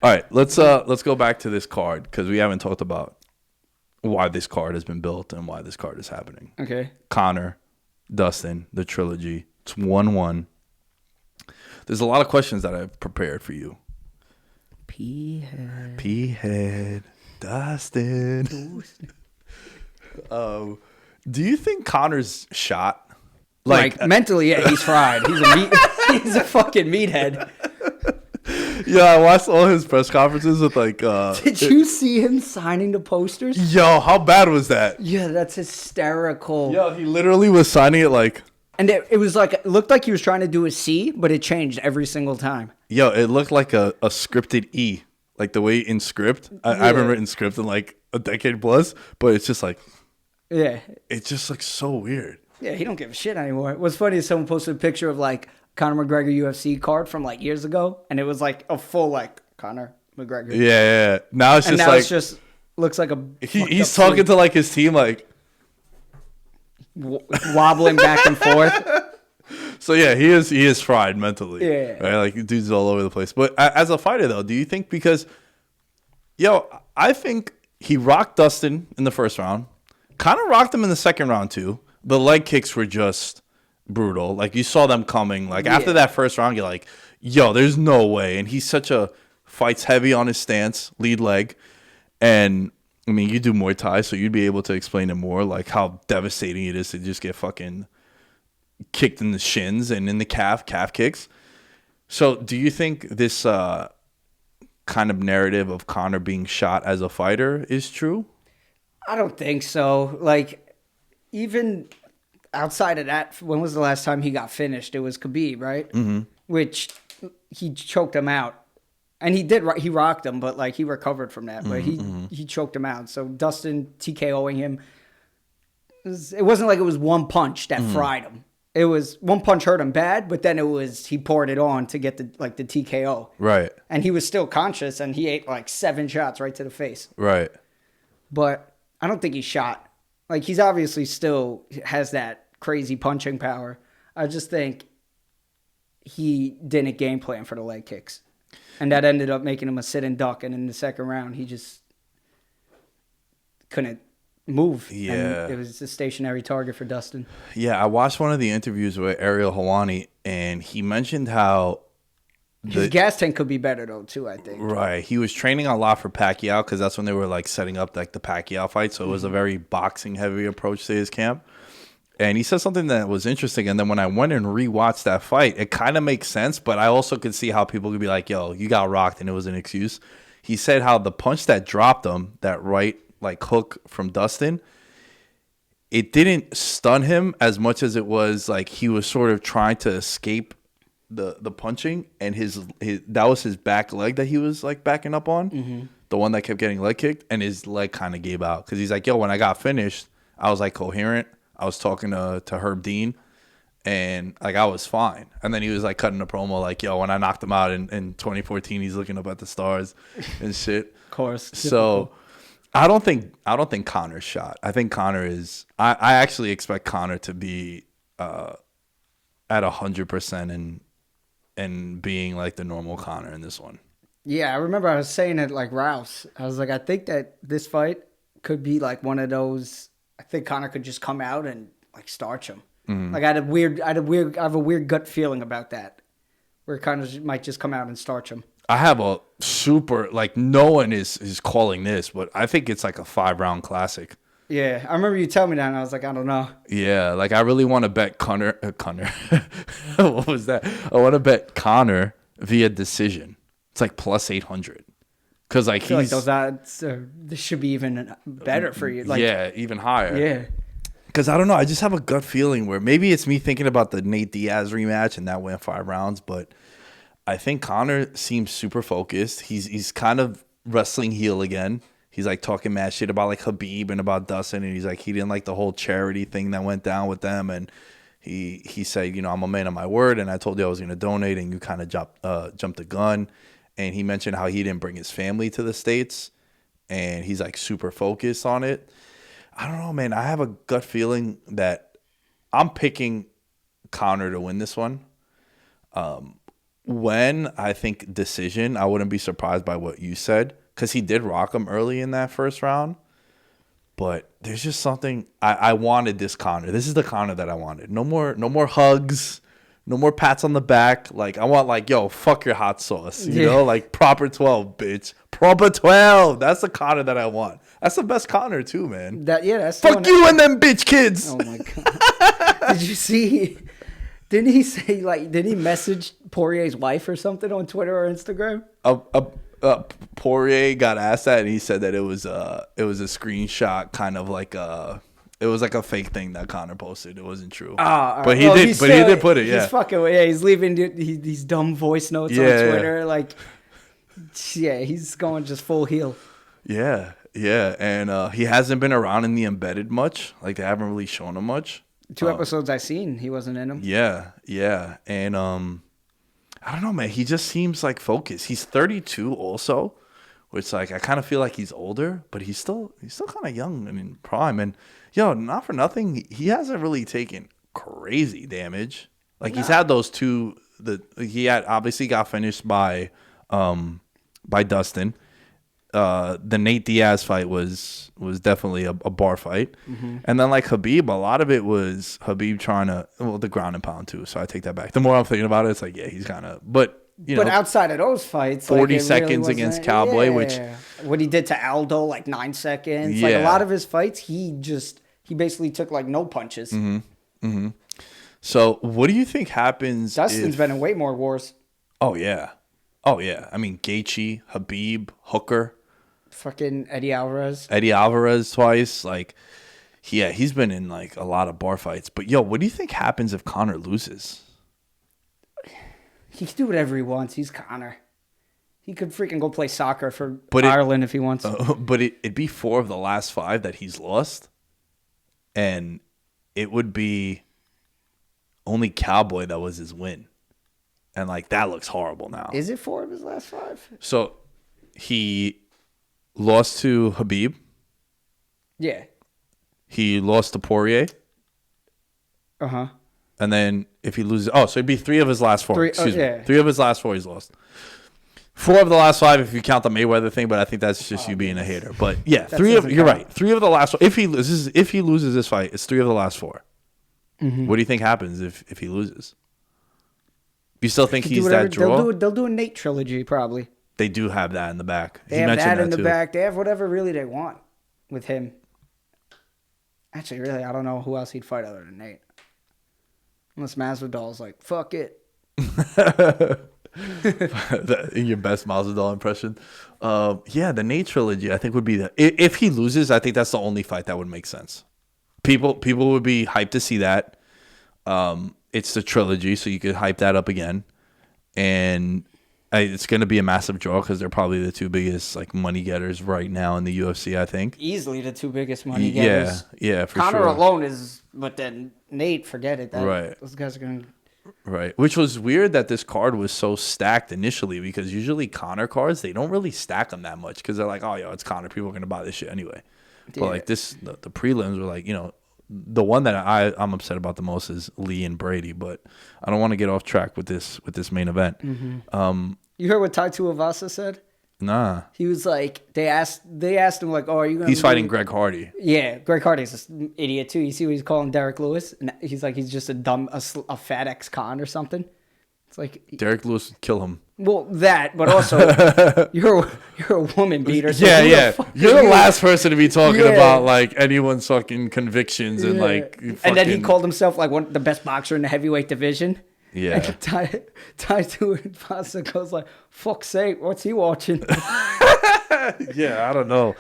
All right, let's go back to this card because we haven't talked about why this card has been built and why this card is happening. Okay. Conor, Dustin, the trilogy. It's 1-1. There's a lot of questions that I've prepared for you. P-head, Dustin. Do you think Conor's shot? Like mentally, yeah, he's fried. He's a fucking meathead. Yeah, I watched all his press conferences with like. Did you see him signing the posters? Yo, how bad was that? Yeah, that's hysterical. Yo, he literally was signing it like. And it was like, it looked like he was trying to do a C, but it changed every single time. Yo, it looked like a scripted E, like the way in script. I haven't written script in like a decade plus, but it's just like. Yeah. It's just like so weird. Yeah, he don't give a shit anymore. What's funny is someone posted a picture of like Conor McGregor UFC card from like years ago, and it was like a full like Conor McGregor. Yeah. Now it's and just now like it's just looks like a he's talking to like his team like wobbling back and forth. So yeah, he is fried mentally. Yeah, right? Like dude's all over the place. But as a fighter though, do you think because I think he rocked Dustin in the first round, kind of rocked him in the second round too. The leg kicks were just brutal. Like you saw them coming. Like after that first round, you're like, yo, there's no way. And he's such a fights heavy on his stance, lead leg. And I mean, you do Muay Thai, so you'd be able to explain it more, like how devastating it is to just get fucking kicked in the shins and in the calf kicks. So do you think this kind of narrative of Conor being shot as a fighter is true? I don't think so. Like, even outside of that, when was the last time he got finished? It was Khabib, right? Mm-hmm. Which he choked him out. And he rocked him, but like he recovered from that. But he choked him out. So Dustin TKOing him, it wasn't like it was one punch that fried him. It was one punch hurt him bad, but then he poured it on to get the TKO. Right. And he was still conscious, and he ate like 7 shots right to the face. Right. But I don't think he's shot. Like, he's obviously still has that crazy punching power. I just think he didn't game plan for the leg kicks. And that ended up making him a sit and duck. And in the second round, he just couldn't move. Yeah. And it was a stationary target for Dustin. Yeah, I watched one of the interviews with Ariel Helwani, and he mentioned how his gas tank could be better, though, too, I think. Right. He was training a lot for Pacquiao because that's when they were, like, setting up, like, the Pacquiao fight. So it was a very boxing-heavy approach to his camp. And he said something that was interesting. And then when I went and rewatched that fight, it kind of makes sense. But I also could see how people could be like, yo, you got rocked, and it was an excuse. He said how the punch that dropped him, that right, like, hook from Dustin, it didn't stun him as much as it was, like, he was sort of trying to escape the punching, and his that was his back leg that he was like backing up on, the one that kept getting leg kicked, and his leg kind of gave out because he's like, yo, when I got finished, I was like coherent. I was talking to Herb Dean, and like I was fine. And then he was like cutting a promo like, yo, when I knocked him out in 2014, he's looking up at the stars and shit. Of course. So I don't think Conor's shot. I think Conor is. I actually expect Conor to be at 100% and being like the normal Conor in this one. Yeah, I remember I was saying it like Rouse. I was like, I think that this fight could be like one of those. I think Conor could just come out and like starch him. Mm-hmm. Like I have a weird gut feeling about that, where Conor might just come out and starch him. I have a super like no one is calling this, but I think it's like a 5-round classic. Yeah, I remember you telling me that, and I was like, I don't know. Yeah, like I really want to bet Conor. What was that? I want to bet Conor via decision. It's like plus 800. Because like I feel like those odds this should be even better for you. Like, yeah, even higher. Yeah. Because I don't know, I just have a gut feeling where maybe it's me thinking about the Nate Diaz rematch and that went 5 rounds, but I think Conor seems super focused. He's kind of wrestling heel again. He's like talking mad shit about like Khabib and about Dustin, and he's like he didn't like the whole charity thing that went down with them, and he said, you know, I'm a man of my word, and I told you I was going to donate, and you kind of jumped the gun. And he mentioned how he didn't bring his family to the States, and he's like super focused on it. I don't know, man. I have a gut feeling that I'm picking Conor to win this one. when I think decision, I wouldn't be surprised by what you said because he did rock him early in that first round. But there's just something I wanted this Conor. This is the Conor that I wanted. No more hugs, no more pats on the back. Like I want like, yo, fuck your hot sauce. You know, like proper 12, bitch. Proper 12. That's the Conor that I want. That's the best Conor too, man. That's fuck you and them bitch kids. Oh my god. Did you see? Didn't he say like? Did he message Poirier's wife or something on Twitter or Instagram? Poirier got asked that, and he said that it was a screenshot, kind of like it was like a fake thing that Conor posted. It wasn't true. But he did put it. Yeah, he's fucking. Yeah, he's leaving these dumb voice notes on Twitter. Like, yeah, he's going just full heel. Yeah, and he hasn't been around in the embedded much. Like they haven't really shown him much. 2 episodes I seen, he wasn't in them. Yeah, and I don't know, man. He just seems like focused. He's 32 also, which like I kind of feel like he's older, but he's still kind of young and in prime. And yo, not for nothing, he hasn't really taken crazy damage. Like he's had those two. He had obviously got finished by Dustin. The Nate Diaz fight was definitely a bar fight. And then like Khabib, a lot of it was Khabib trying to the ground and pound too. So I take that back. The more I'm thinking about it, it's like he's kind of but outside of those fights, 40 seconds against Cowboy, which what he did to Aldo, like 9 seconds. Like a lot of his fights, he basically took like no punches. So what do you think happens? Dustin's been in way more wars. Oh yeah. I mean Gaethje, Khabib, Hooker. Fucking Eddie Alvarez twice. Like, he's been in like a lot of bar fights. But yo, what do you think happens if Conor loses? He can do whatever he wants. He's Conor. He could freaking go play soccer for Ireland if he wants. But it'd be 4 of the last 5 that he's lost, and it would be only Cowboy that was his win, and like that looks horrible now. Is it 4 of his last 5? So he lost to Khabib. Yeah. He lost to Poirier. And then if he loses, so it'd be 3 of his last 4. Excuse me. 3 of his last 4 he's lost. 4 of the last 5 if you count the Mayweather thing, but I think that's just you being a hater. But yeah, you're right. 3 of the last 4. If he loses this fight, it's 3 of the last 4. What do you think happens if he loses? You still think he's that draw? They'll do a Nate trilogy probably. They do have that in the back. They have that in the back. They have whatever really they want with him. Actually, really, I don't know who else he'd fight other than Nate. Unless Masvidal's like, fuck it. In your best Masvidal impression. The Nate trilogy, I think would be if he loses, I think that's the only fight that would make sense. People would be hyped to see that. It's the trilogy, so you could hype that up again. And it's going to be a massive draw because they're probably the 2 biggest like money getters right now in the UFC, I think. Easily the 2 biggest money getters. Yeah, for Conor sure. alone is, but then Nate, forget it. Right. Those guys are going to... Right. Which was weird that this card was so stacked initially because usually Conor cards, they don't really stack them that much because they're like, oh, yo, it's Conor. People are going to buy this shit anyway. But like the prelims were like, the one that I'm upset about the most is Lee and Brady, but I don't want to get off track with this main event. You heard what Tai Tuivasa said? Nah. He was like, they asked him like, oh, are you going to... He's fighting Greg Hardy. Yeah, Greg Hardy's an idiot too. You see what he's calling Derek Lewis? And he's like, he's just a fat ex-con or something. It's like... Derek Lewis would kill him. Well, that, but also, you're a woman beater. So yeah. You're the last person to be talking about like anyone's fucking convictions and like. And then he called himself like the best boxer in the heavyweight division. Yeah. And Tai Tuivasa goes like, "Fuck's sake, what's he watching?" Yeah, I don't know.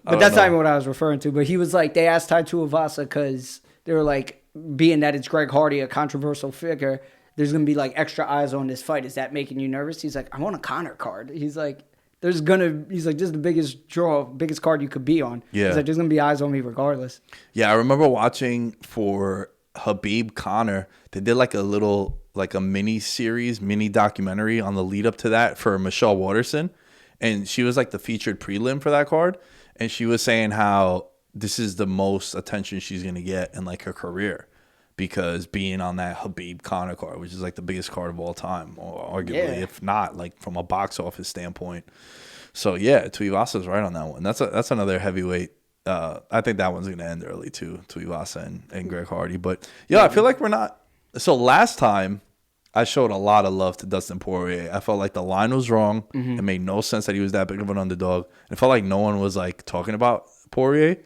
But that's not even what I was referring to. But he was like, they asked Tai Tuivasa because they were like, being that it's Greg Hardy, a controversial figure. There's going to be like extra eyes on this fight. Is that making you nervous? He's like, I want a Conor card. He's like, this is the biggest draw, biggest card you could be on. Yeah. He's like, there's going to be eyes on me regardless. Yeah, I remember watching for Khabib Conor. They did like a mini series, mini documentary on the lead up to that for Michelle Waterson. And she was like the featured prelim for that card. And she was saying how this is the most attention she's going to get in like her career. because being on that Khabib Conor card, which is like the biggest card of all time, or arguably, if not like from a box office standpoint. So yeah, Tuivasa's right on that one. That's another heavyweight. I think that one's gonna end early too, Tuivasa and Greg Hardy. But yeah, I feel like we're not. So last time, I showed a lot of love to Dustin Poirier. I felt like the line was wrong. It made no sense that he was that big of an underdog. It felt like no one was like talking about Poirier.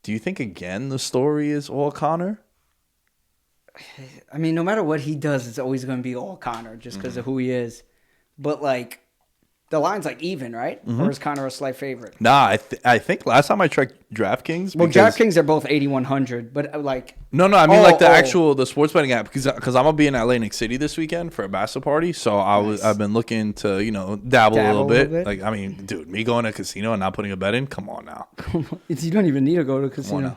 Do you think again the story is all Conor? I mean, no matter what he does, it's always going to be all Conor just because of who he is. But like, the line's like even, right? Or is Conor a slight favorite? Nah, I think last time I checked DraftKings. Well, DraftKings are both 8,100, but like. No, I mean like the sports betting app because I'm gonna be in Atlantic City this weekend for a bachelor party, so I've been looking to dabble a little bit. Like I mean, dude, me going to a casino and not putting a bet in, come on now. You don't even need to go to a casino.